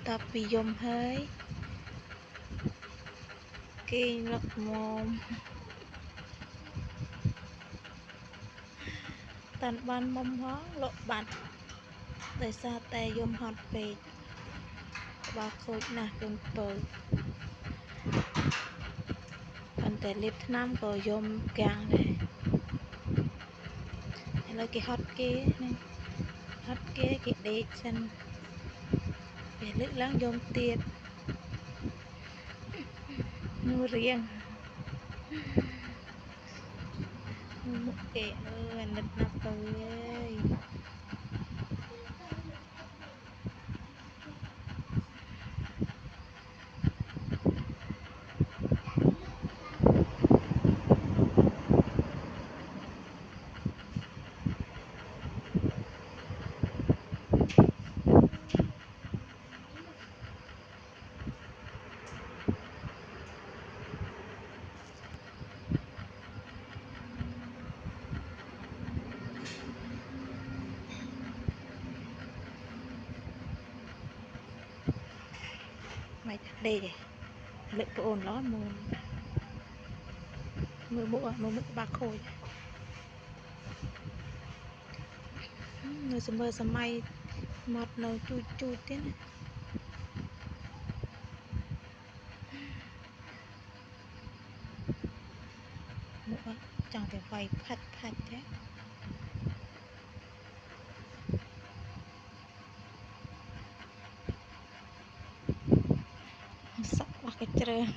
tập bị dùm hơi kinh lật mồm tàn ban mông hóa lộ bạch tại sao tay dùm hot về bà khôi nè dùm bờ còn tại liếp nam có dùm càng này là cái hot kia này hot kia cái đế chân để lưỡi láng dùm tiệt nu riêng một kẻ ơi nít nắp ơi mày đây lệ bộ ổn đó mưa mưa bạc khôi người sớm mai mọt nấu chui chui thế này mưa chẳng thể vay phạt thế sắp vào cái trời